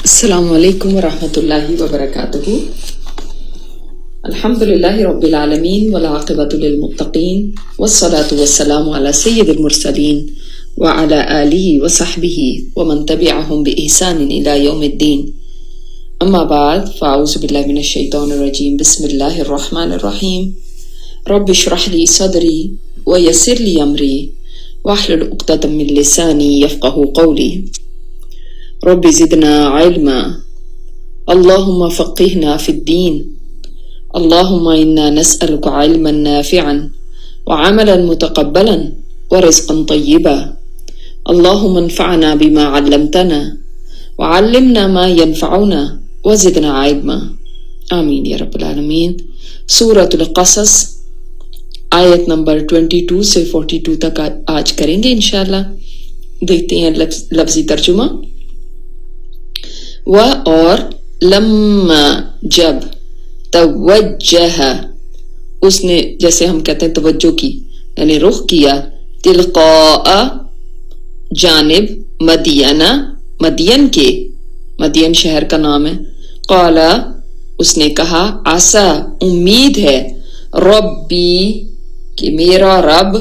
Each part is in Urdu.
السلام علیکم ورحمۃ اللہ وبرکاتہ۔ الحمد للہ رب العالمین والعاقبۃ للمتقین والصلاة والسلام علی سید المرسلین وعلی آلہ وصحبہ ومن تبعہم بإحسان الی یوم الدین، اما بعد فاعوذ باللہ من الشیطان الرجیم، بسم اللہ الرحمن الرحیم۔ رب اشرح لی صدری ویسر لی امری واحلل عقدۃ من لسانی یفقہوا قولی۔ رب زدنا علما اللہم فقہنا فی الدین اللہم انا نسألک علما نافعا وعملا متقبلا ورزقا طیبا اللہم انفعنا بما علمتنا وعلمنا ما ينفعنا وزدنا علما، آمین یا رب العالمین۔ سورۃ القصص آیت نمبر 22 سے 42 تک آج کریں گے انشاءاللہ۔ دیکھتے ہیں لفظی ترجمہ۔ و اور لما جب توجہ اس نے، جیسے ہم کہتے ہیں توجہ کی یعنی رخ کیا، تلقاء جانب مدینہ مدین کے، مدین شہر کا نام ہے، قال اس نے کہا، عسا امید ہے، ربی کہ میرا رب،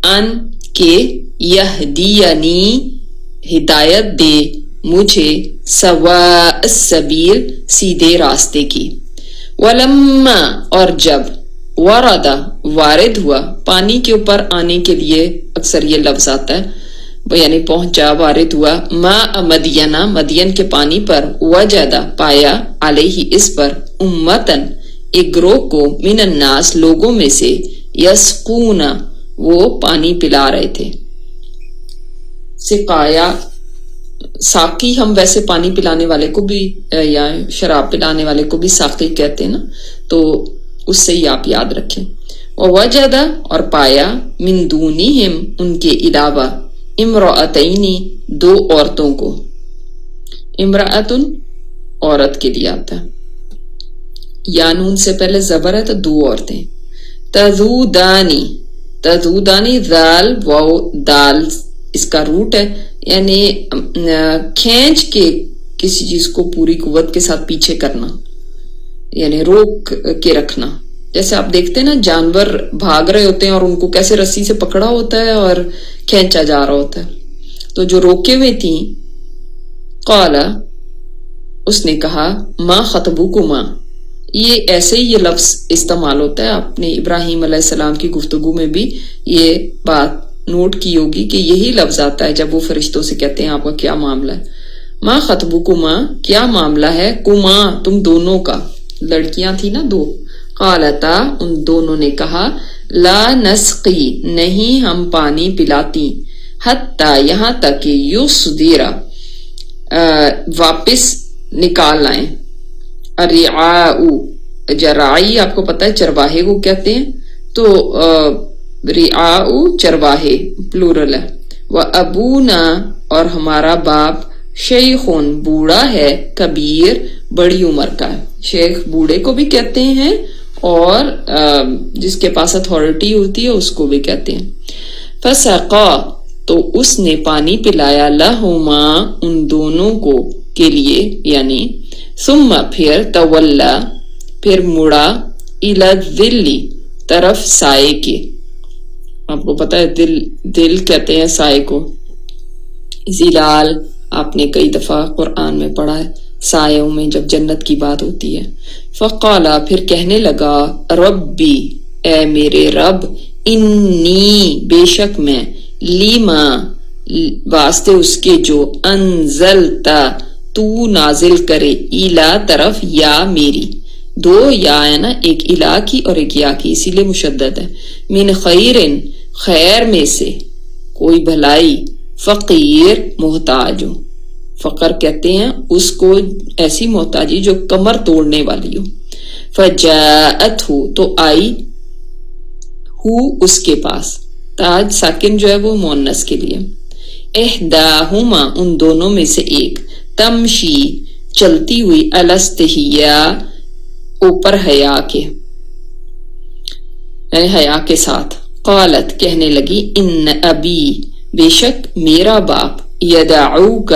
ان کے یہدینی ہدایت دے مجھے، سواء السبیل سیدھے راستے کی، ولما اور جب، ورد وارد ہوا، پانی کے اوپر آنے کے لیے اکثر یہ لفظ آتا ہے، یعنی پہنچا، وارد ہوا، ماء مدینہ مدین کے پانی پر، وجد پایا، علیہ اس پر، امتن ایک گروہ کو، من الناس لوگوں میں سے، یسقون وہ پانی پلا رہے تھے۔ سقایا ساقی، ہم ویسے پانی پلانے والے کو بھی یا شراب پلانے والے کو بھی ساقی کہتے ہیں نا، تو اس سے ہی آپ یاد رکھیں۔ ووجد اور پایا، من دونہم ان کے علاوہ، امرأتین دو عورتوں کو، امرأتن عورت کے لیے آتا ہے، یا نون سے پہلے زبر ہے تو دو عورتیں، تذودانی تذودانی، ذال واو دال اس کا روٹ ہے، یعنی کھینچ کے کسی چیز کو پوری قوت کے ساتھ پیچھے کرنا، یعنی روک کے رکھنا۔ جیسے آپ دیکھتے ہیں نا، جانور بھاگ رہے ہوتے ہیں اور ان کو کیسے رسی سے پکڑا ہوتا ہے اور کھینچا جا رہا ہوتا ہے، تو جو روکے ہوئے تھیں، قال اس نے کہا، ما خطبکما، یہ ایسے ہی یہ لفظ استعمال ہوتا ہے، اپنے ابراہیم علیہ السلام کی گفتگو میں بھی یہ بات نوٹ کی ہوگی کہ یہی لفظ آتا ہے جب وہ فرشتوں سے کہتے ہیں آپ کا کیا معاملہ ہے، ما خطبکما کیا معاملہ ہے، کما تم دونوں کا، لڑکیاں تھی نا دو، قالتا ان دونوں نے کہا، لا نسقی نہیں ہم پانی پلاتی، حتی یہاں تک کہ یصدر واپس نکال آئیں، الرعاء جرائی آپ کو پتہ ہے چرواہے کو کہتے ہیں، تو رعاء چرواہے پلورل ہے، وابونا اور ہمارا باپ، شیخون بوڑھا ہے، کبیر بڑی عمر کا ہے، شیخ بوڑھے کو بھی کہتے ہیں اور جس کے پاس اتھارٹی ہوتی ہے اس کو بھی کہتے ہیں۔ فسقا تو اس نے پانی پلایا، لہما ان دونوں کو کے لیے، یعنی ثم پھر، تولا پھر مڑا، الی الظل طرف سائے کے، آپ کو پتا ہے دل کہتے ہیں سائے کو، ظلال آپ نے کئی دفعہ قرآن میں پڑھا ہے، سایوں میں جب جنت کی بات ہوتی ہے۔ فقالا پھر کہنے لگا، ربی اے میرے رب، انی بے شک میں، لیما واسطے اس کے جو، انزلتا تو نازل کرے، الا طرف یا میری، دو یا ہے نا، ایک الا کی اور ایک یا کی، اسی لیے مشدد ہے، من خیرن خیر میں سے کوئی بھلائی، فقیر محتاج ہو، فقر کہتے ہیں اس کو ایسی محتاجی جو کمر توڑنے والی ہو، فجاءت ہو تو آئی، ہو اس کے پاس، تاج ساکن جو ہے وہ مؤنث کے لیے، احداہما ان دونوں میں سے ایک، تمشی چلتی ہوئی، الاستحیا اوپر حیا کے، حیا کے ساتھ، قالت کہنے لگی، ان ابی بے شک میرا باپ، یدعوک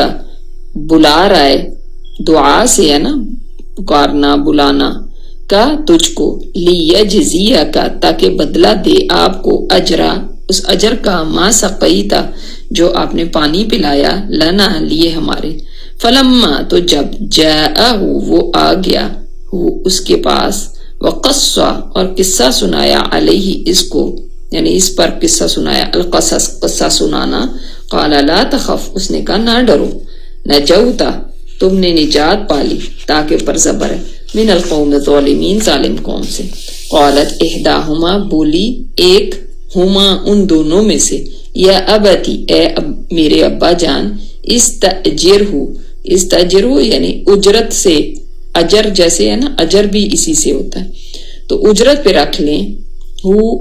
بلا رہا ہے، دعا سے ہے نا پکارنا بلانا کا تجھ کو لیجزیہ کا تاکہ بدلہ دے آپ کو اجرا اس اجر کا ما سقیتا جو آپ نے پانی پلایا لنا لیے ہمارے فلما تو جب جاءہ وہ آ گیا اس کے پاس وقصہ اور قصہ سنایا علیہ اس کو یعنی اس پر قصہ سنایا القصص قصہ سنانا قال لا تخف اس نے کہا نہ ڈرو نجوتا تم نے نجات پالی تاکہ پر زبر ہے من القوم الظالمین ظالم قوم سے قالت احداہما بولی ایک ہما ان دونوں میں سے یا ابتی اے میرے ابا جان استاجرہو یعنی اجرت سے اجر جیسے ہے نا اجر بھی اسی سے ہوتا ہے تو اجرت پہ رکھ لیں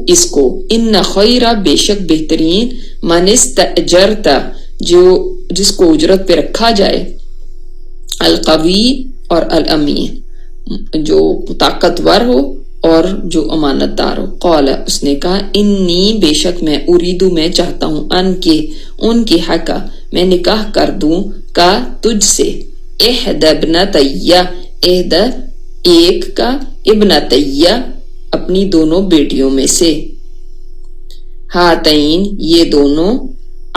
اس کو ان خیرہ بے شک بہترین من استاجرتا جو جس کو اجرت پہ رکھا جائے القوی اور الامین جو طاقتور ہو اور جو امانت دار ہو قال اس نے کہا انی بے شک میں اریدو میں چاہتا ہوں ان کی حقا میں نکاح کر دوں کا تجھ سے احد ابنتیہ احد ایک کا ابنتیہ اپنی دونوں بیٹیوں میں سے ہاتین یہ دونوں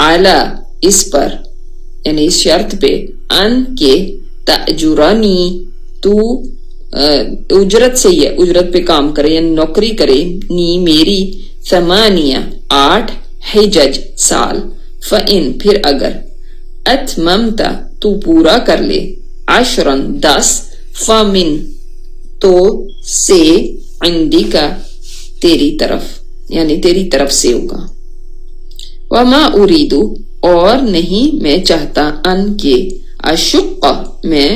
اعلی اس پر یعنی اس شرط پہ ان کے تأجرانی تو اجرت سے یہ اجرت پہ کام کرے یعنی نوکری کرے نی میری 8 حجج سال فإن پھر اگر اتممتا تو پورا کر لے 10 فمن تو سے عندی کا تیری طرف یعنی تیری طرف سے ہوگا وما اریدو اور نہیں میں چاہتا ان کے اشق میں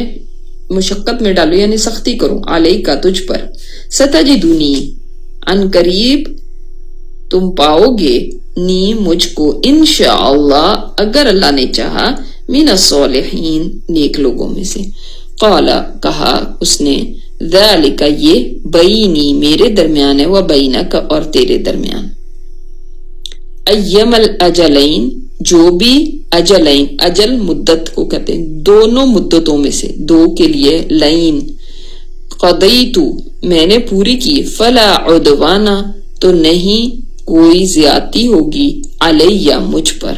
مشقت میں ڈالو یعنی سختی کروں علیہ کا تجھ پر ستجدنی ان قریب تم پاؤ گے نی مجھ کو انشاءاللہ اگر اللہ نے چاہا من الصالحین نیک لوگوں میں سے قال کہا اس نے ذالک یہ بینی میرے درمیان ہے و بینک اور تیرے درمیان ایم الاجلین جو بھی اجلین اجل مدت کو کہتے ہیں دونوں مدتوں میں سے دو کے لیے لین قضیتو میں نے پوری کی فلا عدوانا تو نہیں کوئی زیادتی ہوگی علیہ مجھ پر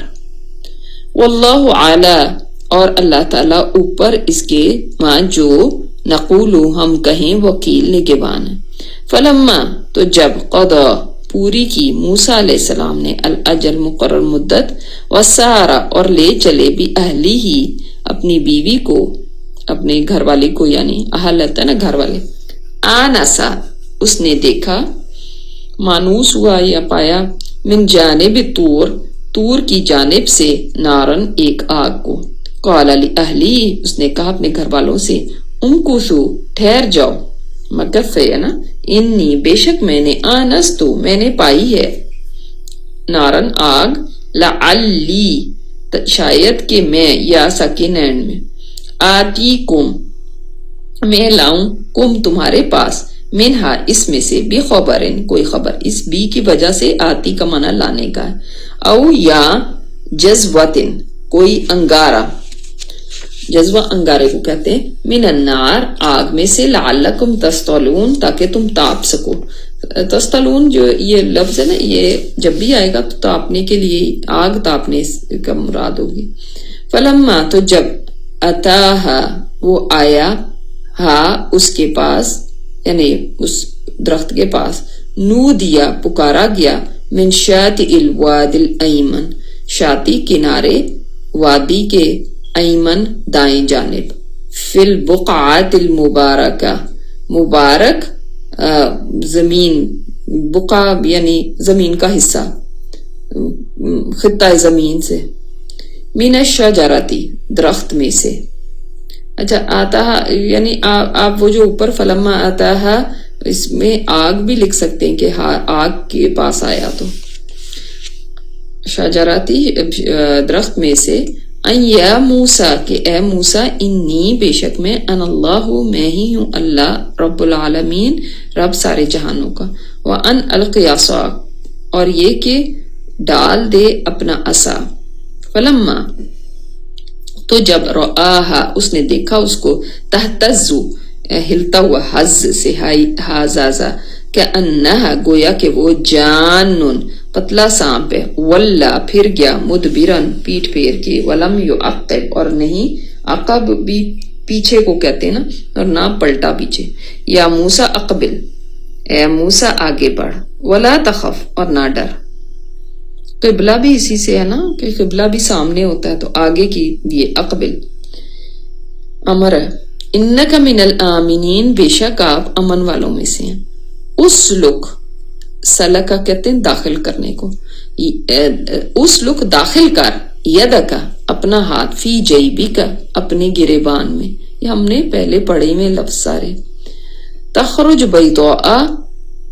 واللہ اعلی اور اللہ تعالیٰ اوپر اس کے ماں جو نقولو ہم کہیں وکیل نگہبان ہے فلما تو جب قضا پوری کی موسیٰ علیہ السلام نے الاجل مقرر مدت وسارا اور لے چلے بھی اہلی ہی اپنی بیوی کو اپنے گھر والی کو یعنی اہل ہے نا گھر والے آنسا اس نے دیکھا مانوس ہوا یا پایا من جانب طور کی جانب سے نارن ایک آگ کو قال لأہلی اس نے کہا اپنے گھر والوں سے امکثو ٹھہر جاؤ مکف ہے نا انی بے شک میں نے آنستو میں نے پائی ہے نارن آگ لعلی شاید کہ میں یا سکینین میں آتی کم میں لاؤں کم تمہارے پاس منہا اس میں سے بھی خبرن کوئی خبر اس بی کی وجہ سے آتی کا معنی لانے کا ہے او یا جذوتن کوئی انگارہ جذوہ انگارے کو کہتے ہیں من النار آگ میں سے لعلکم تستلون تاکہ تم تاپ سکو تستلون جو یہ لفظ ہے نا یہ جب بھی آئے گا تو تاپنے کے لیے آگ تاپنے کا مراد ہوگی فلما تو جب اتاہا وہ آیا ہاں اس کے پاس یعنی اس درخت کے پاس نو دیا پکارا گیا من شاط الواد الایمن شاطی کنارے وادی کے ایمن دائیں جانب فی البقعات المبارکہ مبارک زمین بقع یعنی زمین کا حصہ خطہ زمین سے من الشجرتی درخت میں سے اچھا آتا یعنی آپ وہ جو اوپر فلما آتا ہے اس میں آگ بھی لکھ سکتے ہیں کہ آگ کے پاس آیا تو شجراتی درخت میں سے ان یا موسیٰ کہ اے موسیٰ انی بے شک میں ان اللہ میں ہی ہوں اللہ رب العالمین رب سارے جہانوں کا وان القی عصاک اور یہ کہ ڈال دے اپنا عصا فلما تو جب رآہا اس نے دیکھا اس کو تہتزو ہلتا ہوا حز سے ہازازا کہ انہا گویا کہ وہ جانن پتلا سانپ ہے، ولا پھر گیا مدبرن پیٹ پھیر کے، ولم یعقب اور نہیں عقب بھی پیچھے کو کہتے ہیں نا، اور نہ پلٹا پیچھے، یا موسیٰ اقبل اے موسیٰ آگے بڑھ، ولا تخف اور نہ ڈر۔ قبلہ بھی اسی سے ہے نا کہ قبلہ بھی سامنے ہوتا ہے تو آگے کی یہ اقبل امر ہے۔ انک من الآمنین بے شک آپ امن والوں میں سے ہیں۔ اس لک سلکا کہتے ہیں داخل کرنے کو، اس لک داخل کر یدکا اپنا ہاتھ فی جیبی کا اپنے گریبان میں، یہ ہم نے پہلے پڑھے میں لفظ سارے۔ تخرج بیضاء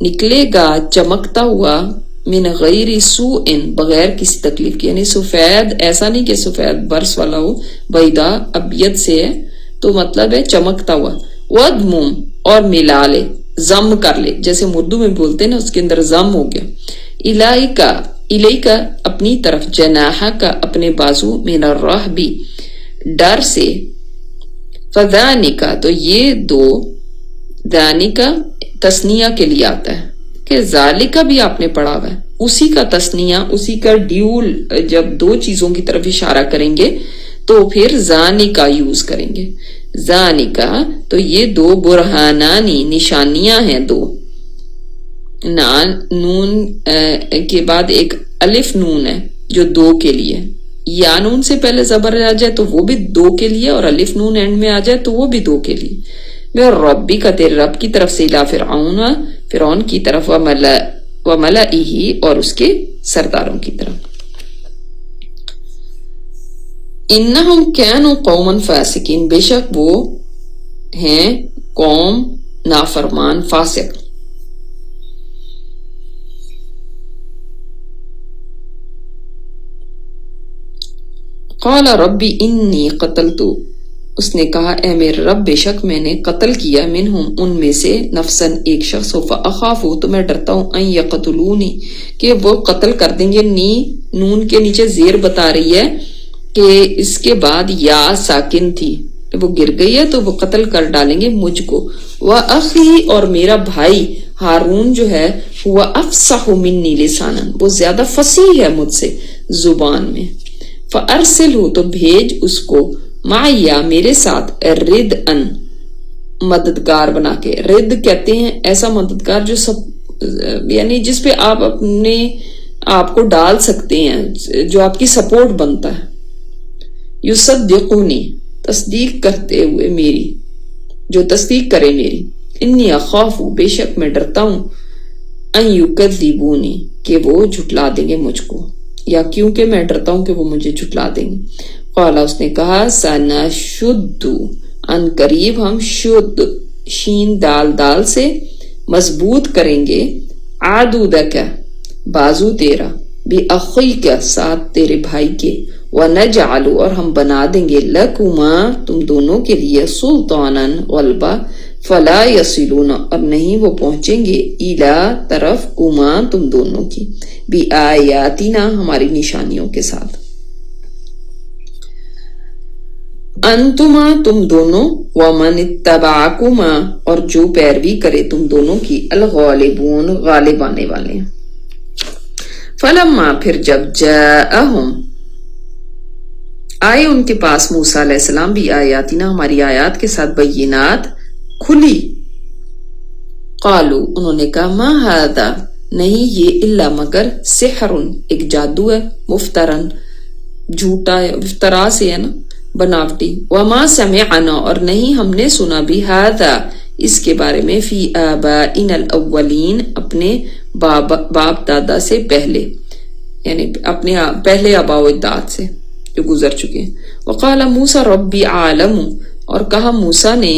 نکلے گا چمکتا ہوا، من غیر سوء بغیر کسی تکلیف کی، یعنی سفید ایسا نہیں کہ سفید برس والا ہو، بیضاء ابیض سے ہے تو مطلب ہے چمکتا ہوا، وَدْمُم اور ملا لے، ضم کر لے، جیسے اردو میں بولتے ہیں نا اس کے اندر ضم ہو گیا، الیکا اپنی طرف، جناحہ کا اپنے بازو، من الرہب ڈر سے، فذانکا تو یہ دو ذانکا تسنیہ کے لیے آتا ہے کہ ذالکا بھی آپ نے پڑھا ہوا ہے، اسی کا تسنیہ اسی کا ڈیول، جب دو چیزوں کی طرف اشارہ کریں گے تو پھر ذانکا یوز کریں گے، ذانکا تو یہ دو برہانانی نشانیاں ہیں، دو نون کے بعد ایک الف نون ہے جو دو کے لیے، یا نون سے پہلے زبر آ جائے تو وہ بھی دو کے لیے، اور الف نون اینڈ میں آ جائے تو وہ بھی دو کے لیے۔ میں ربی کا تیرے رب کی طرف سے، الی فرعون فرعون کی طرف، وملئہ اور اس کے سرداروں کی طرف۔ انہم کانوا قوما فاسقین بے شک وہ ہیں قوم نافرمان فاسق۔ قال ربی انی قتلت اس نے کہا اے میرے رب بے شک میں نے قتل کیا، منہم ان میں سے، نفسن ایک شخص، فاخاف تو میں ڈرتا ہوں، ان یقتلونی کہ وہ قتل کر دیں گے، نون کے نیچے زیر بتا رہی ہے کہ اس کے بعد یا ساکن تھی، وہ گر گئی ہے تو وہ قتل کر ڈالیں گے مجھ کو، وَأَخِي اور میرا بھائی ہارون جو ہے، وَأَفْصَحُ مِنِّي لِسَانًا وہ زیادہ فصیح ہے مجھ سے زبان میں، فَأَرْسِلْهُ تو بھیج اس کو، معیا میرے ساتھ، رِدْءً مددگار بنا کے، رد کہتے ہیں ایسا مددگار جو سب یعنی جس پہ آپ اپنے آپ کو ڈال سکتے ہیں، جو آپ کی سپورٹ بنتا ہے، یصدقونی تصدیق کرتے ہوئے میری، جو تصدیق کرے میری، انی اخاف بے شک میں ڈرتا ہوں، ان یکذبونی کہ وہ جھٹلا دیں گے مجھ کو، یا کیونکہ میں ڈرتا ہوں کہ وہ مجھے جھٹلا دیں گے۔ قالا اس نے کہا سنشد ان قریب ہم شد شین دال سے مضبوط کریں گے، عدودک بازو تیرا، باخیک ساتھ تیرے بھائی کے، ونجعل اور ہم بنا دیں گے، لکما تم دونوں کے لیے، سلطانا غلبہ، فلا یصلون اور نہیں وہ پہنچیں گے، الی طرف کما تم دونوں کی، بآیاتنا ہماری نشانیوں کے ساتھ، انتما تم دونوں، ومن اتبعکما اور جو پیروی کرے تم دونوں کی، الغالبون غالب آنے والے۔ فلما پھر جب جاءہم آئے ان کے پاس، موسیٰ علیہ السلام بھی آیاتنا ہماری آیات کے ساتھ، بینات کھلی، قالو انہوں نے کہا ما ھذا نہیں یہ الا مگر سحر ایک جادو ہے، مفترن جھوٹا ہے، افترا سے ہے نا بناوٹی، وما سمعنا اور نہیں ہم نے سنا بھی ھذا اس کے بارے میں، فی آبائنا الاولین اپنے باپ دادا سے پہلے، یعنی اپنے پہلے آباء و اجداد سے جو گزر چکے ہیں۔ وقال موسیٰ ربی عالم اور کہا موسیٰ نے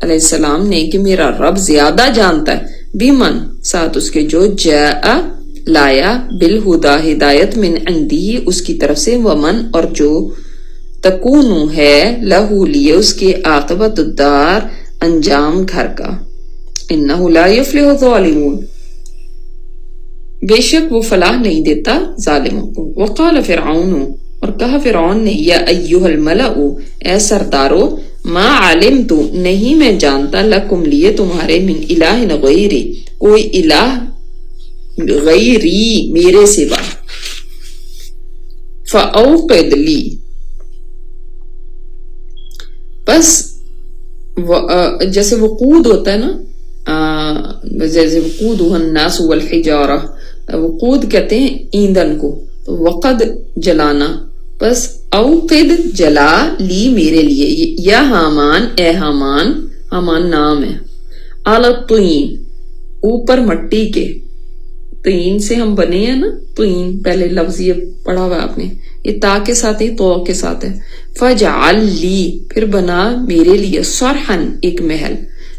علیہ السلام نے کہ میرا رب زیادہ جانتا ہے، بیمن ساتھ اس کے جو جاء لایا، بالہدا ہدایت، من عندی اس کی طرف سے، ومن اور جو تکونو ہے، لہو لیے اس کے، عاقبت الدار انجام گھر کا، انہو لا یفلح الظالمون بے شک وہ فلاح نہیں دیتا ظالموں کو۔ وقال فرعون اور کہا فرعون نے یا ایھا الملأ اے سردارو ما علمت نہیں میں جانتا لکم لیے تمہارے من الہ غیری کوئی الہ غیری میرے سوا فاوقد لی بس جیسے وقود ہوتا ہے نا جیسے وقود الناس والحجارہ وقود کہتے ہیں ایندھن کو تو وقد جلانا بس اوقد جلا لی میرے لیے یا حامان اے حامان حامان نام ہے الطین اوپر مٹی کے طین سے ہم بنے ہیں نا طین پہلے لفظ یہ پڑھا ہوا آپ نے یہ تا کے ساتھ ہی تو کے ساتھ ہے فجعل لی پھر بنا میرے لیے صرحن ایک محل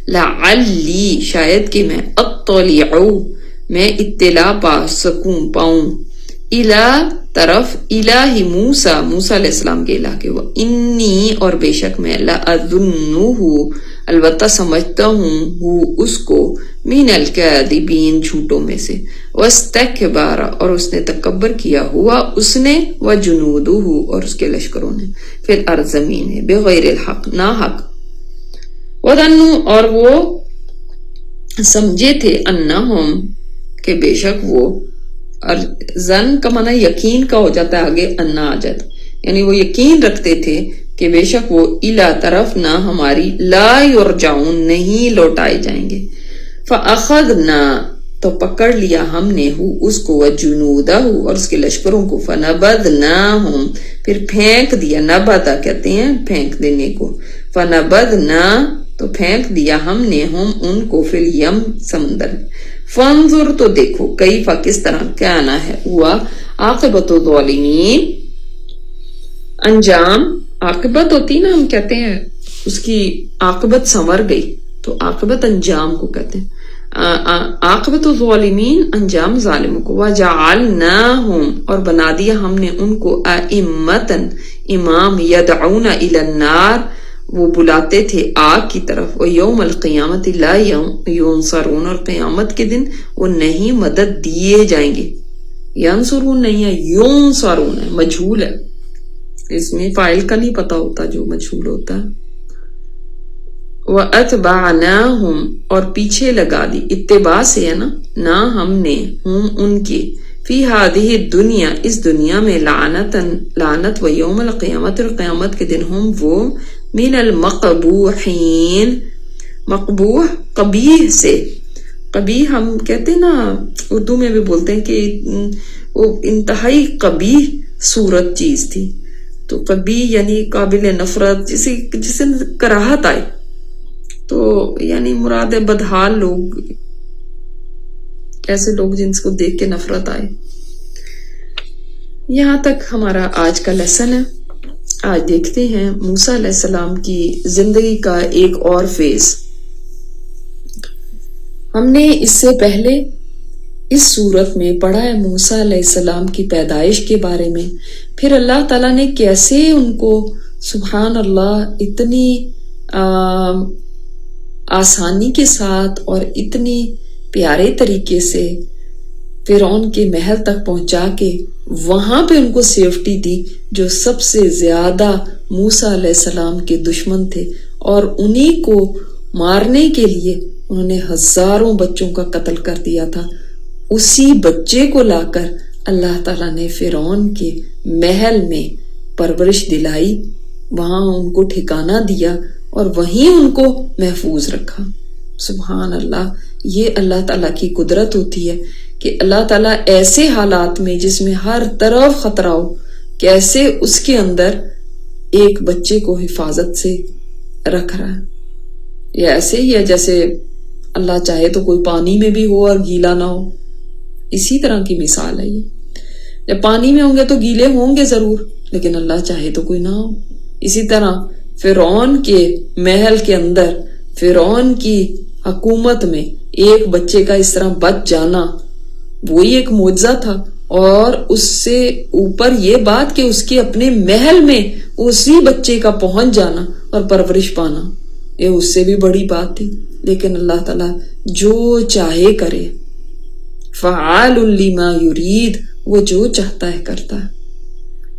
لعلی شاید کہ میں اطلع میں اطلاع پا سکوں پاؤں الہ طرف الہ موسیٰ موسیٰ علیہ السلام کے الہ کے وہ انی اور بے شک میں لأظنہ البتہ سمجھتا ہوں اس کو من الکاذبین جھوٹوں میں سے واستکبر اور اس نے تکبر کیا ہوا اس نے وجنودہ اور اس کے لشکروں نے فی الارض زمین ہے بغیر الحق نا حق وظنوا اور وہ سمجھے تھے انہم کہ بے شک وہ زن کا معنی یقین کا ہو جاتا ہے آگے انا آ جاتا یعنی وہ یقین رکھتے تھے کہ بے شک وہ الہ طرف نہ ہماری لا یرجعون نہیں لوٹائے جائیں گے فاخذنا تو پکڑ لیا ہم نے اس کو وجنودہ اور اس کے لشکروں کو فنبذناہم پھر پھینک دیا نبتا کہتے ہیں پھینک دینے کو فنبذنا تو پھینک دیا ہم نے ہم ان کو فی الیم سمندر فانظر تو دیکھو کیف کس طرح کیا آنا ہے ہوا عاقبت الظالمین انجام عاقبت ہوتی نا ہم کہتے ہیں اس کی عاقبت سنور گئی تو عاقبت انجام کو کہتے ہیں عاقبت الظالمین انجام ظالموں کو وجعلناہم اور بنا دیا ہم نے ان کو ائمۃ امام یدعون الی النار وہ بلاتے تھے آگ کی طرف وہ یوم القیامت لا ینصرون اور قیامت کے دن وہ نہیں مدد دیے جائیں گے ینصرون نہیں ہے ینصرون ہے مجھول ہے اس میں فاعل کا نہیں پتا ہوتا جو مجھول ہوتا ہے وَأَتْبَعْنَاهُمْ اور پیچھے لگا دی اتباع سے ہے نا ہم نے ہم ان کے فی هذه الدنیا اس دنیا میں لعنت و یوم القیامت اور قیامت کے دن ہم وہ من المقبوحین مقبوح قبیح سے قبیح ہم کہتے ہیں نا اردو میں بھی بولتے ہیں کہ وہ انتہائی قبیح صورت چیز تھی تو قبیح یعنی قابل نفرت جسے کراہت آئے تو یعنی مراد بدحال لوگ ایسے لوگ جن کو دیکھ کے نفرت آئے. یہاں تک ہمارا آج کا لیسن ہے. آج دیکھتے ہیں موسیٰ علیہ السلام کی زندگی کا ایک اور فیز. ہم نے اس سے پہلے اس صورت میں پڑھا ہے موسیٰ علیہ السلام کی پیدائش کے بارے میں, پھر اللہ تعالیٰ نے کیسے ان کو سبحان اللہ اتنی آسانی کے ساتھ اور اتنی پیارے طریقے سے فرعون کے محل تک پہنچا کے وہاں پہ ان کو سیفٹی دی جو سب سے زیادہ موسیٰ علیہ السلام کے دشمن تھے, اور انہی کو مارنے کے لیے انہوں نے ہزاروں بچوں کا قتل کر دیا تھا. اسی بچے کو لا کر اللہ تعالیٰ نے فرعون کے محل میں پرورش دلائی, وہاں ان کو ٹھکانہ دیا اور وہیں ان کو محفوظ رکھا. سبحان اللہ, یہ اللہ تعالیٰ کی قدرت ہوتی ہے کہ اللہ تعالیٰ ایسے حالات میں جس میں ہر طرف خطرہ ہو, کیسے اس کے اندر ایک بچے کو حفاظت سے رکھ رہا ہے. یہ ایسے ہی ہے جیسے اللہ چاہے تو کوئی پانی میں بھی ہو اور گیلا نہ ہو, اسی طرح کی مثال ہے یہ. جب پانی میں ہوں گے تو گیلے ہوں گے ضرور, لیکن اللہ چاہے تو کوئی نہ ہو. اسی طرح فرعون کے محل کے اندر, فرعون کی حکومت میں ایک بچے کا اس طرح بچ جانا وہی ایک معجزہ تھا, اور اس سے اوپر یہ بات کہ اس کے اپنے محل میں اسی بچے کا پہنچ جانا اور پرورش پانا, یہ اس سے بھی بڑی بات تھی. لیکن اللہ تعالیٰ جو چاہے کرے, فعال لما یرید, وہ جو چاہتا ہے کرتا ہے.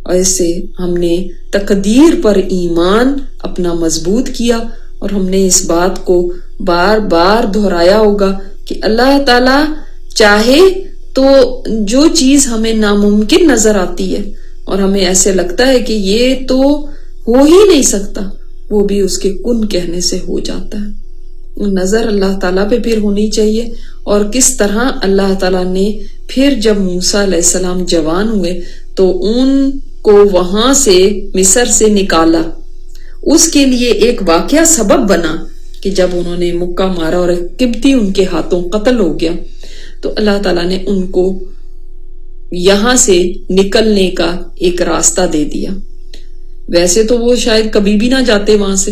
اور اس سے ہم نے تقدیر پر ایمان اپنا مضبوط کیا، اور ہم نے اس بات کو بار بار دہرایا ہوگا کہ اللہ تعالی چاہے تو جو چیز ہمیں ناممکن نظر آتی ہے اور ہمیں ایسے لگتا ہے کہ یہ تو ہو ہی نہیں سکتا، وہ بھی اس کے کن کہنے سے ہو جاتا ہے۔ نظر اللہ تعالیٰ پہ پھر ہونی چاہیے، اور کس طرح اللہ تعالیٰ نے پھر جب موسیٰ علیہ السلام جوان ہوئے تو ان کو وہاں سے مصر سے نکالا، اس کے لیے ایک واقعہ سبب بنا کہ جب انہوں نے مکہ مارا اور ایک قبطی ان کے ہاتھوں قتل ہو گیا تو اللہ تعالیٰ نے ان کو یہاں سے نکلنے کا ایک راستہ دے دیا۔ ویسے تو وہ شاید کبھی بھی نہ جاتے وہاں سے،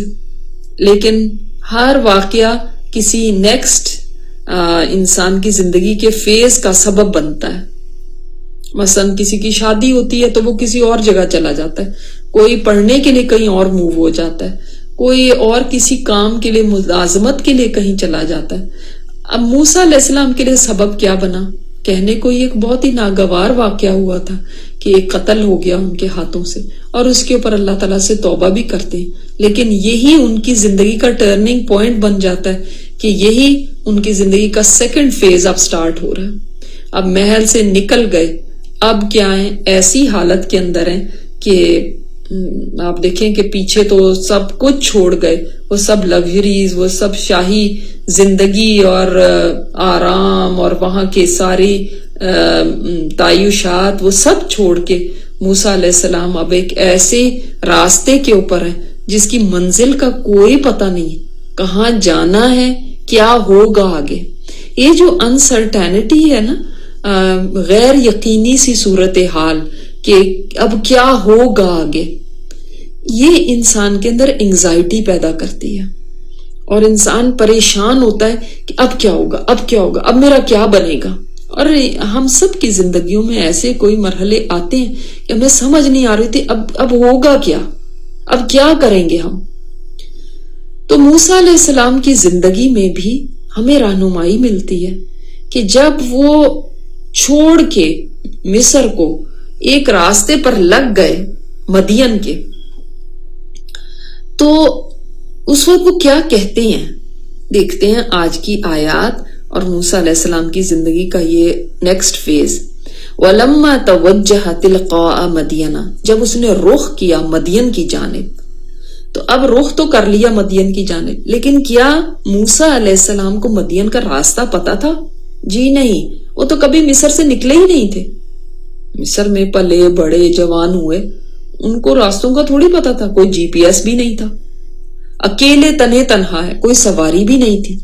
لیکن ہر واقعہ کسی نیکسٹ انسان کی زندگی کے فیز کا سبب بنتا ہے۔ مثلا کسی کی شادی ہوتی ہے تو وہ کسی اور جگہ چلا جاتا ہے، کوئی پڑھنے کے لیے کہیں اور موو ہو جاتا ہے، کوئی اور کسی کام کے لیے ملازمت کے لیے کہیں چلا جاتا ہے۔ اب موسیٰ علیہ السلام کے لیے سبب کیا بنا؟ کہنے کو ایک بہت ہی ناگوار واقعہ ہوا تھا کہ ایک قتل ہو گیا ان کے ہاتھوں سے، اور اس کے اوپر اللہ تعالیٰ سے توبہ بھی کرتے ہیں، لیکن یہی ان کی زندگی کا ٹرننگ پوائنٹ بن جاتا ہے کہ یہی ان کی زندگی کا سیکنڈ فیز اب سٹارٹ ہو رہا ہے۔ اب محل سے نکل گئے، اب کیا ہے، ایسی حالت کے اندر ہیں کہ آپ دیکھیں کہ پیچھے تو سب کچھ چھوڑ گئے، وہ سب لگژریز، وہ سب شاہی زندگی اور آرام اور وہاں کے ساری تعیشات، وہ سب چھوڑ کے موسیٰ علیہ السلام اب ایک ایسے راستے کے اوپر ہیں جس کی منزل کا کوئی پتہ نہیں، کہاں جانا ہے، کیا ہوگا آگے۔ یہ جو انسرٹینٹی ہے نا، غیر یقینی سی صورتحال کہ اب کیا ہوگا آگے، یہ انسان کے اندر انگزائٹی پیدا کرتی ہے، اور انسان پریشان ہوتا ہے کہ اب کیا ہوگا، اب کیا ہوگا، اب میرا کیا بنے گا۔ اور ہم سب کی زندگیوں میں ایسے کوئی مرحلے آتے ہیں کہ ہمیں سمجھ نہیں آ رہی تھی اب ہوگا کیا، اب کیا کریں گے ہم۔ تو موسیٰ علیہ السلام کی زندگی میں بھی ہمیں رہنمائی ملتی ہے کہ جب وہ چھوڑ کے مصر کو ایک راستے پر لگ گئے مدین کے، تو اس وقت وہ کیا کہتے ہیں، دیکھتے ہیں آج کی آیات اور موسیٰ علیہ السلام کی زندگی کا یہ نیکسٹ فیز۔ وَلَمَّا تَوَجَّهَ تِلْقَاءَ مَدْيَنَ، جب اس نے رخ کیا مدین کی جانب، تو اب رخ تو کر لیا مدین کی جانب، لیکن کیا موسیٰ علیہ السلام کو مدین کا راستہ پتا تھا؟ جی نہیں، وہ تو کبھی مصر سے نکلے ہی نہیں تھے، مصر میں پلے بڑے جوان ہوئے، ان کو راستوں کا تھوڑی پتا تھا، کوئی جی پی ایس بھی نہیں تھا، اکیلے تنہے تنہا ہے، کوئی سواری بھی نہیں تھی،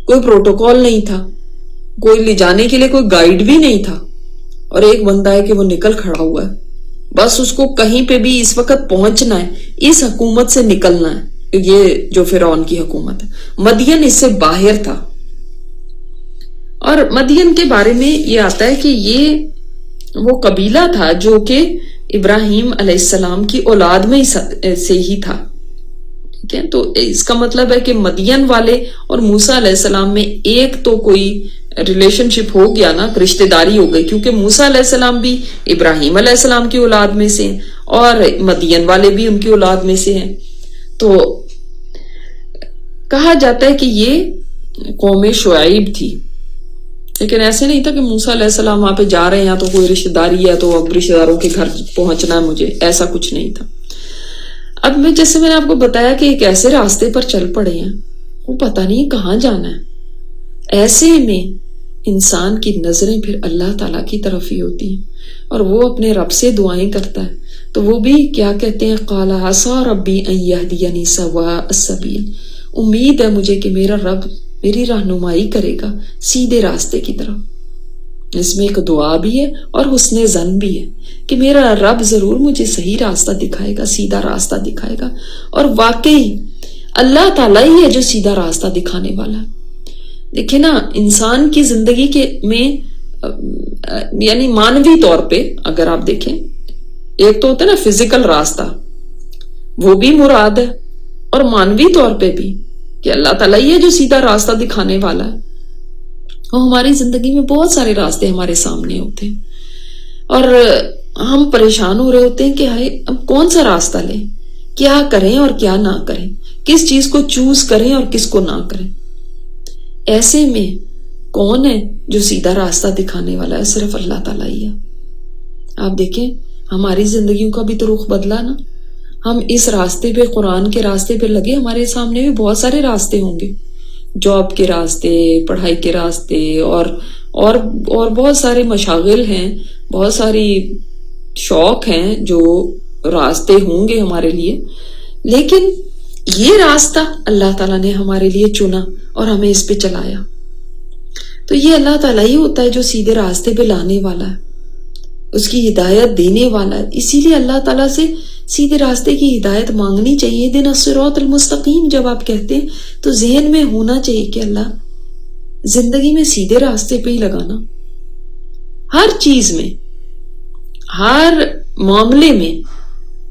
کوئی پروٹوکول نہیں تھا، کوئی لے جانے کے لیے کوئی گائیڈ بھی نہیں تھا، اور ایک بندہ ہے کہ وہ نکل کھڑا ہوا ہے، بس اس کو کہیں پہ بھی اس وقت پہنچنا ہے، اس حکومت سے نکلنا ہے، یہ جو فرعون کی حکومت ہے۔ مدین اس سے باہر تھا، اور مدین کے بارے میں یہ آتا ہے کہ یہ وہ قبیلہ تھا جو کہ ابراہیم علیہ السلام کی اولاد میں سے ہی تھا، ٹھیک ہے۔ تو اس کا مطلب ہے کہ مدین والے اور موسیٰ علیہ السلام میں ایک تو کوئی ریلیشن شپ ہو گیا نا، رشتہ داری ہو گئی، کیونکہ موسیٰ علیہ السلام بھی ابراہیم علیہ السلام کی اولاد میں سے ہیں اور مدین والے بھی ان کی اولاد میں سے ہیں۔ تو کہا جاتا ہے کہ یہ قوم شعیب تھی، لیکن ایسے نہیں تھا کہ موسیٰ علیہ السلام وہاں پہ جا رہے ہیں تو کوئی رشتہ داری ہے تو اب رشتہ داروں کے گھر پہنچنا ہے مجھے، ایسا کچھ نہیں تھا۔ اب جیسے میں نے آپ کو بتایا کہ ایک ایسے راستے پر چل پڑے ہیں، وہ پتہ نہیں کہاں جانا ہے، ایسے میں انسان کی نظریں پھر اللہ تعالیٰ کی طرف ہی ہوتی ہیں، اور وہ اپنے رب سے دعائیں کرتا ہے، تو وہ بھی کیا کہتے ہیں، قال عسى ربی ان يهديني سواء السبيل، امید ہے مجھے کہ میرا رب میری رہنمائی کرے گا سیدھے راستے کی طرف۔ اس میں ایک دعا بھی ہے اور حسن ظن بھی ہے کہ میرا رب ضرور مجھے صحیح راستہ دکھائے گا، سیدھا راستہ دکھائے گا، اور واقعی اللہ تعالیٰ ہی ہے جو سیدھا راستہ دکھانے والا ہے۔ دیکھیں نا، انسان کی زندگی کے میں یعنی مانوی طور پہ اگر آپ دیکھیں، ایک تو ہوتا ہے نا فزیکل راستہ، وہ بھی مراد ہے، اور مانوی طور پہ بھی کہ اللہ تعالیٰ ہی ہے جو سیدھا راستہ دکھانے والا ہے۔ اور ہماری زندگی میں بہت سارے راستے ہمارے سامنے ہوتے ہیں، اور ہم پریشان ہو رہے ہوتے ہیں کہ ہائے اب کون سا راستہ لیں, کیا کریں اور کیا نہ کریں, کس چیز کو چوز کریں اور کس کو نہ کریں. ایسے میں کون ہے جو سیدھا راستہ دکھانے والا ہے؟ صرف اللہ تعالیٰ ہی ہے. آپ دیکھیں ہماری زندگیوں کا بھی تو رخ بدلا نا. ہم اس راستے پہ, قرآن کے راستے پہ لگے, ہمارے سامنے بھی بہت سارے راستے ہوں گے, جاب کے راستے, پڑھائی کے راستے, اور بہت سارے مشاغل ہیں, بہت ساری شوق ہیں جو راستے ہوں گے ہمارے لیے. لیکن یہ راستہ اللہ تعالیٰ نے ہمارے لیے چنا اور ہمیں اس پہ چلایا. تو یہ اللہ تعالیٰ ہی ہوتا ہے جو سیدھے راستے پہ لانے والا ہے, اس کی ہدایت دینے والا ہے. اسی لیے اللہ تعالیٰ سے سیدھے راستے کی ہدایت مانگنی چاہیے. اہدنا الصراط المستقیم جب آپ کہتے ہیں تو ذہن میں ہونا چاہیے کہ اللہ زندگی میں سیدھے راستے پہ ہی لگانا, ہر چیز میں, ہر معاملے میں,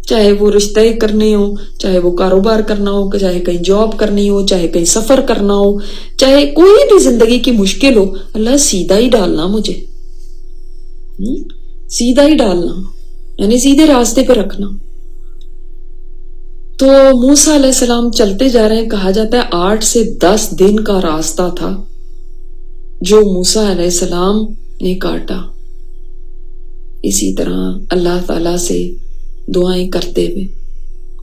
چاہے وہ رشتہ کرنے ہو, چاہے وہ کاروبار کرنا ہو, چاہے کہیں جاب کرنی ہو, چاہے کہیں سفر کرنا ہو, چاہے کوئی بھی زندگی کی مشکل ہو, اللہ سیدھا ہی ڈالنا, مجھے سیدھا ہی ڈالنا, یعنی سیدھے راستے پہ رکھنا. تو موسیٰ علیہ السلام چلتے جا رہے ہیں, کہا جاتا ہے 8 سے 10 دن کا راستہ تھا جو موسیٰ علیہ السلام نے کاٹا. اسی طرح اللہ تعالیٰ سے دعائیں کرتے ہوئے,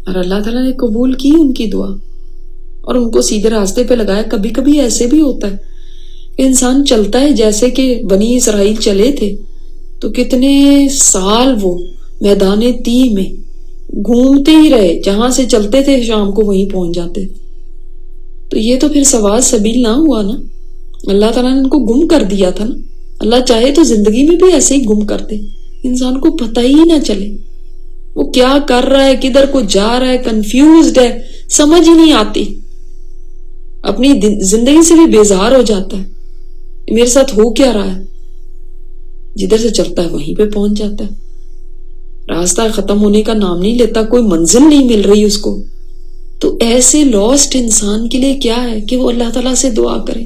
اور اللہ تعالیٰ نے قبول کی ان کی دعا اور ان کو سیدھے راستے پہ لگایا. کبھی کبھی ایسے بھی ہوتا ہے کہ انسان چلتا ہے, جیسے کہ بنی اسرائیل چلے تھے تو کتنے سال وہ میدان تیہ میں گھومتے ہی رہے, جہاں سے چلتے تھے شام کو وہیں پہنچ جاتے. تو یہ تو پھر سواد سبیل نہ ہوا نا, اللہ تعالیٰ نے ان کو گم کر دیا تھا نا. اللہ چاہے تو زندگی میں بھی ایسے ہی گم کر دے, انسان کو پتہ ہی نہ چلے وہ کیا کر رہا ہے, کدھر کو جا رہا ہے, کنفیوزڈ ہے, سمجھ ہی نہیں آتی, اپنی زندگی سے بھی بیزار ہو جاتا ہے, میرے ساتھ ہو کیا رہا ہے. جدھر سے چلتا ہے وہیں پہ پہنچ جاتا ہے, راستہ ختم ہونے کا نام نہیں لیتا, کوئی منزل نہیں مل رہی اس کو. تو ایسے لاسٹ انسان کے لیے کیا ہے کہ وہ اللہ تعالیٰ سے دعا کرے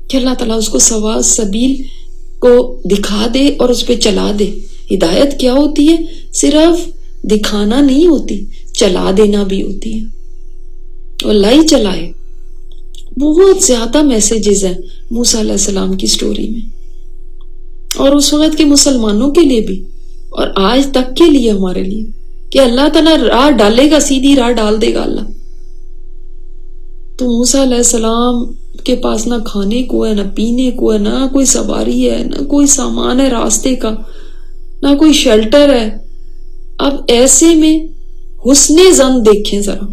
کہ اللہ تعالیٰ اس کو سوا سبیل کو دکھا دے اور اس پہ چلا دے. ہدایت کیا ہوتی ہے؟ صرف دکھانا نہیں ہوتی, چلا دینا بھی ہوتی ہے. اللہ ہی چلائے. بہت زیادہ میسیجز ہیں موسیٰ علیہ السلام کی سٹوری میں, اور اس وقت کے مسلمانوں کے لیے بھی اور آج تک کے لیے ہمارے لیے, کہ اللہ تعالیٰ راہ ڈالے گا, سیدھی راہ ڈال دے گا اللہ. تو موسیٰ علیہ السلام کے پاس نہ کھانے کو ہے, نہ پینے کو ہے, نہ کوئی سواری ہے, نہ کوئی سامان ہے راستے کا, نہ کوئی شیلٹر ہے. اب ایسے میں حسن ظن دیکھیں ذرا,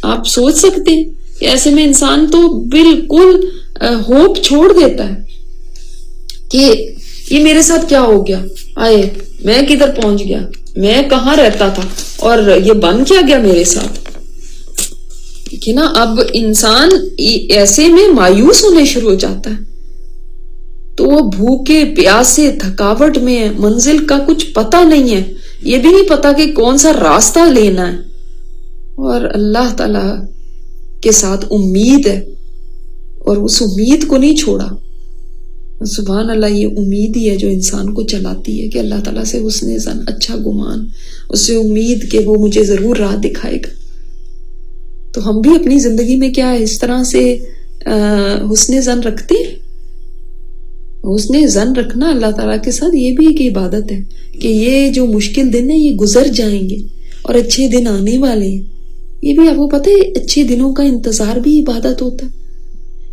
آپ سوچ سکتے ہیں کہ ایسے میں انسان تو بالکل ہوپ چھوڑ دیتا ہے کہ یہ میرے ساتھ کیا ہو گیا, آئے میں کدھر پہنچ گیا, میں کہاں رہتا تھا اور یہ بن کیا گیا میرے ساتھ. کہ نا اب انسان ایسے میں مایوس ہونے شروع ہو جاتا ہے. تو وہ بھوکے پیاسے تھکاوٹ میں ہے, منزل کا کچھ پتہ نہیں ہے, یہ بھی نہیں پتا کہ کون سا راستہ لینا ہے, اور اللہ تعالی کے ساتھ امید ہے اور اس امید کو نہیں چھوڑا. سبحان اللہ, یہ امید ہی ہے جو انسان کو چلاتی ہے کہ اللہ تعالیٰ سے حسن ظن, اچھا گمان, اس سے امید کہ وہ مجھے ضرور راہ دکھائے گا. تو ہم بھی اپنی زندگی میں کیا اس طرح سے حسن ظن رکھتے ہیں. حسن ظن رکھنا اللہ تعالیٰ کے ساتھ یہ بھی ایک عبادت ہے کہ یہ جو مشکل دن ہے یہ گزر جائیں گے اور اچھے دن آنے والے ہیں. یہ بھی آپ کو پتہ ہے اچھے دنوں کا انتظار بھی عبادت ہوتا ہے.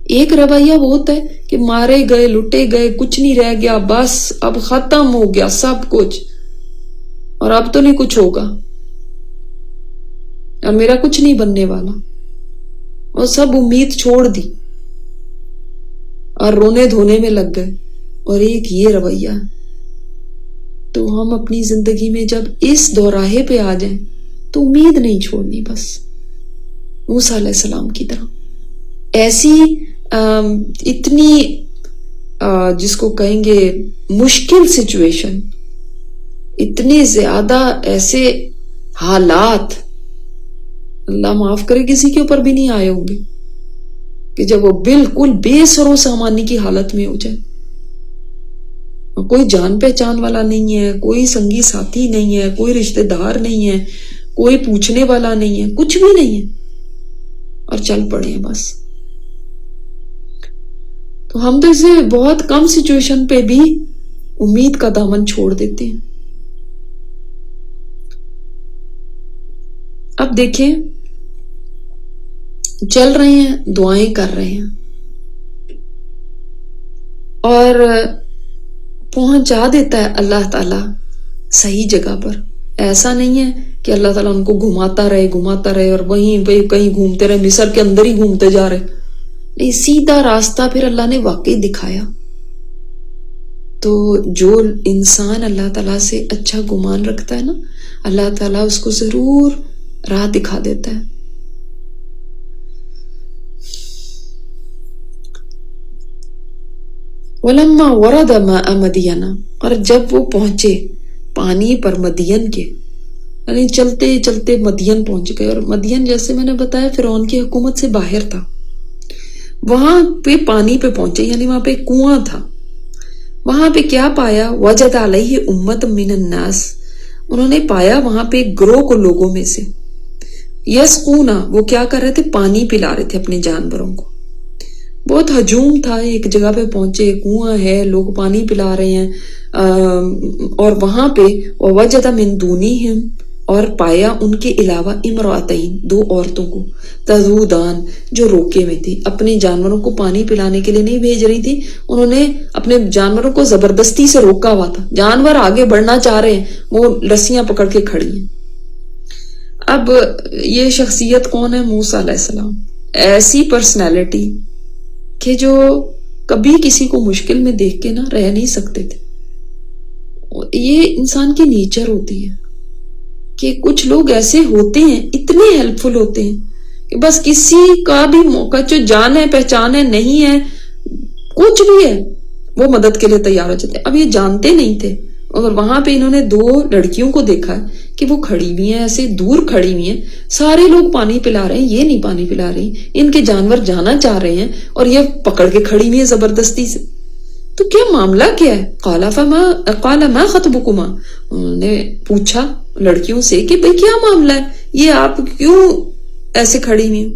ایک رویہ وہ ہوتا ہے کہ مارے گئے, لٹے گئے, کچھ نہیں رہ گیا, بس اب ختم ہو گیا سب کچھ اور اب تو نہیں کچھ ہوگا اور میرا کچھ نہیں بننے والا, اور سب امید چھوڑ دی اور رونے دھونے میں لگ گئے. اور ایک یہ رویہ. تو ہم اپنی زندگی میں جب اس دوراہے پہ آ جائیں تو امید نہیں چھوڑنی, بس موسیٰ علیہ السلام کی طرح. ایسی اتنی جس کو کہیں گے مشکل سچویشن, اتنے زیادہ ایسے حالات, اللہ معاف کرے کسی کے اوپر بھی نہیں آئے ہوں گے کہ جب وہ بالکل بے سر و سامانی کی حالت میں ہو جائے. کوئی جان پہچان والا نہیں ہے، کوئی سنگی ساتھی نہیں ہے، کوئی رشتہ دار نہیں ہے، کوئی پوچھنے والا نہیں ہے، کچھ بھی نہیں ہے، اور چل پڑے ہیں بس. تو ہم تو اسے بہت کم سچویشن پہ بھی امید کا دامن چھوڑ دیتے ہیں. اب دیکھیں، چل رہے ہیں، دعائیں کر رہے ہیں، اور پہنچا دیتا ہے اللہ تعالیٰ صحیح جگہ پر. ایسا نہیں ہے کہ اللہ تعالیٰ ان کو گھماتا رہے اور وہیں پہ کہیں گھومتے رہے، مصر کے اندر ہی گھومتے جا رہے. نہیں، سیدھا راستہ پھر اللہ نے واقعی دکھایا. تو جو انسان اللہ تعالیٰ سے اچھا گمان رکھتا ہے نا، اللہ تعالیٰ اس کو ضرور راہ دکھا دیتا ہے. وَلَمَّا وَرَدَ مَاءَ مَدْيَنَ، اور جب وہ پہنچے پانی پر مدین کے، یعنی چلتے چلتے مدین پہنچ گئے. اور مدین جیسے میں نے بتایا فرعون کی حکومت سے باہر تھا. وہاں پہ پانی پہ پہنچے، یعنی وہاں پہ کنواں تھا. وہاں پہ کیا پایا؟ وجد علیہ امت من الناس، انہوں نے پایا وہاں پہ ایک گروہ کو لوگوں میں سے. یسقونا، وہ کیا کر رہے تھے؟ پانی پلا رہے تھے اپنے جانوروں کو. بہت ہجوم تھا، ایک جگہ پہ پہنچے، کنواں ہے، لوگ پانی پلا رہے ہیں. اور وہاں پہ وجد من دونہم، اور پایا ان کے علاوہ امراتین، دو عورتوں کو، تذودان، جو روکے میں تھی، اپنے جانوروں کو پانی پلانے کے لیے نہیں بھیج رہی تھی. انہوں نے اپنے جانوروں کو زبردستی سے روکا ہوا تھا. جانور آگے بڑھنا چاہ رہے ہیں، وہ رسیاں پکڑ کے کھڑی ہیں. اب یہ شخصیت کون ہے؟ موسیٰ علیہ السلام. ایسی پرسنالٹی کہ جو کبھی کسی کو مشکل میں دیکھ کے نہ رہ نہیں سکتے تھے. یہ انسان کی نیچر ہوتی ہے کہ کچھ لوگ ایسے ہوتے ہیں، اتنے ہیلپ فل ہوتے ہیں کہ بس کسی کا بھی موقع، جو جان ہے، پہچان ہے، نہیں ہے، کچھ بھی ہے، وہ مدد کے لیے تیار ہو جاتے ہیں. اب یہ جانتے نہیں تھے، اور وہاں پہ انہوں نے دو لڑکیوں کو دیکھا ہے کہ وہ کھڑی ہوئی ہیں، ایسے دور کھڑی ہوئی ہیں. سارے لوگ پانی پلا رہے ہیں، یہ نہیں پانی پلا رہی، ان کے جانور جانا چاہ رہے ہیں اور یہ پکڑ کے کھڑی ہوئی ہیں زبردستی سے. تو کیا معاملہ کیا ہے؟ قال ما خطبکما، انہوں نے پوچھا لڑکیوں سے کہ بھئی کیا معاملہ ہے، یہ آپ کیوں ایسے کھڑی ہوئی ہیں؟